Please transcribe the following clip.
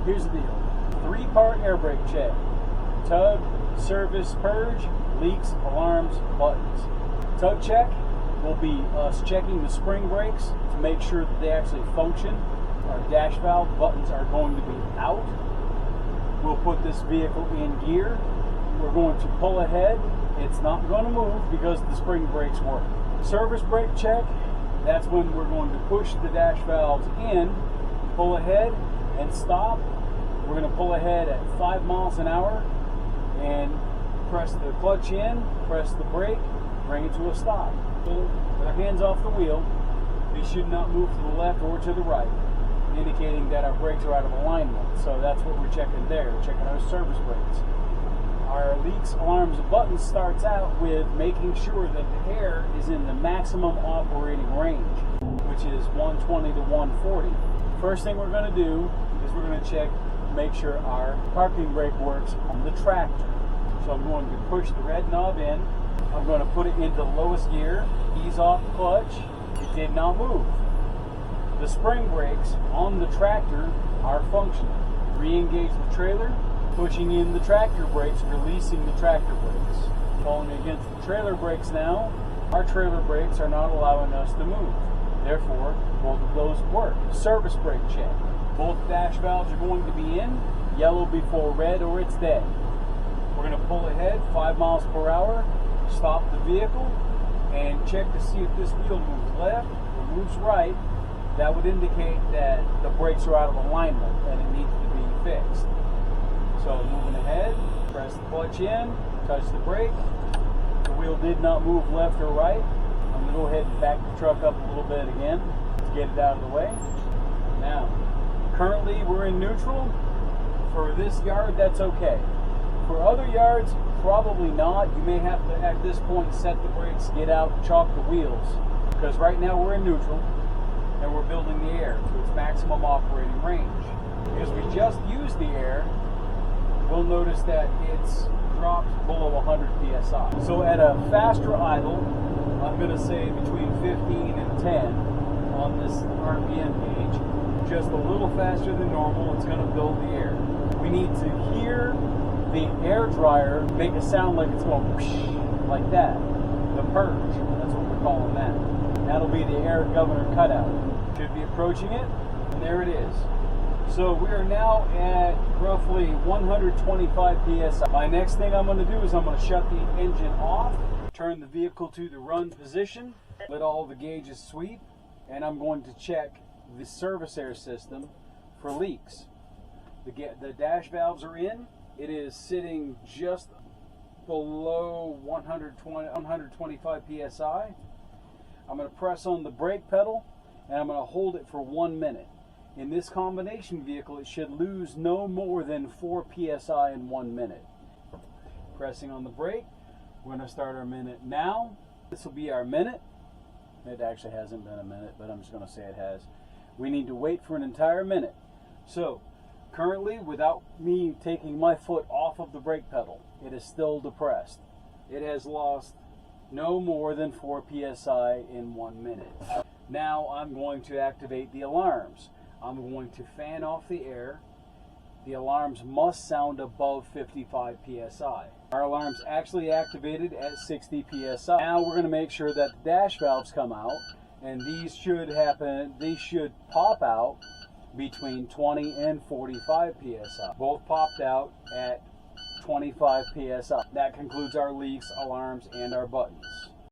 Here's the deal. 3-part air brake check. Tug, service, purge, leaks, alarms, buttons. Tug check will be us checking the spring brakes to make sure that they actually function. Our dash valve buttons are going to be out. We'll put this vehicle in gear. We're going to pull ahead. It's not going to move because the spring brakes work. Service brake check, that's when we're going to push the dash valves in, pull ahead, and stop. We're going to pull ahead at 5 miles an hour and press the clutch in, press the brake, bring it to a stop. With our hands off the wheel, they should not move to the left or to the right, indicating that our brakes are out of alignment. So that's what we're checking there. We're checking our service brakes. Our leaks, alarms, and buttons starts out with making sure that the air is in the maximum operating range, which is 120 to 140. First thing we're going to do is we're going to check, make sure our parking brake works on the tractor. So I'm going to push the red knob in. I'm going to put it into lowest gear, ease off the clutch. It did not move. The spring brakes on the tractor are functioning. Re-engage the trailer, pushing in the tractor brakes, releasing the tractor brakes. Pulling against the trailer brakes now, our trailer brakes are not allowing us to move. Therefore, both of those work. Service brake check. Both dash valves are going to be in, yellow before red or it's dead. We're going to pull ahead 5 miles per hour, stop the vehicle, and check to see if this wheel moves left or moves right. That would indicate that the brakes are out of alignment and it needs to be fixed. So moving ahead, press the clutch in, touch the brake. The wheel did not move left or right. I'm going to go ahead and back the truck up a little bit again to get it out of the way. Now, currently we're in neutral. For this yard, that's okay. For other yards, probably not. You may have to, at this point, set the brakes, get out, and chalk the wheels. Because right now we're in neutral, and we're building the air to its maximum operating range. Because we just used the air, we'll notice that it's dropped below 100 psi. So at a faster idle, I'm going to say between 15 and 10 on this RPM gauge, just a little faster than normal, it's going to build the air. We need to hear the air dryer make a sound like it's going whoosh, like that. The purge, that's what we're calling that. That'll be the air governor cutout. Should be approaching it, and there it is. So we are now at roughly 125 psi. My next thing I'm going to do is I'm going to shut the engine off, turn the vehicle to the run position, let all the gauges sweep, and I'm going to check the service air system for leaks. The dash valves are in. It is sitting just below 125 psi. I'm going to press on the brake pedal and I'm going to hold it for 1 minute. In this combination vehicle, it should lose no more than 4 psi in 1 minute. Pressing on the brake, we're going to start our minute now. This will be our minute. It actually hasn't been a minute, but I'm just going to say it has. We need to wait for an entire minute. So, currently, without me taking my foot off of the brake pedal, it is still depressed. It has lost no more than 4 psi in 1 minute. Now I'm going to activate the alarms. I'm going to fan off the air. The alarms must sound above 55 psi. Our alarm's actually activated at 60 psi. Now we're going to make sure that the dash valves come out, and these should pop out between 20 and 45 psi. Both popped out at 25 psi. That concludes our leaks, alarms, and our buttons.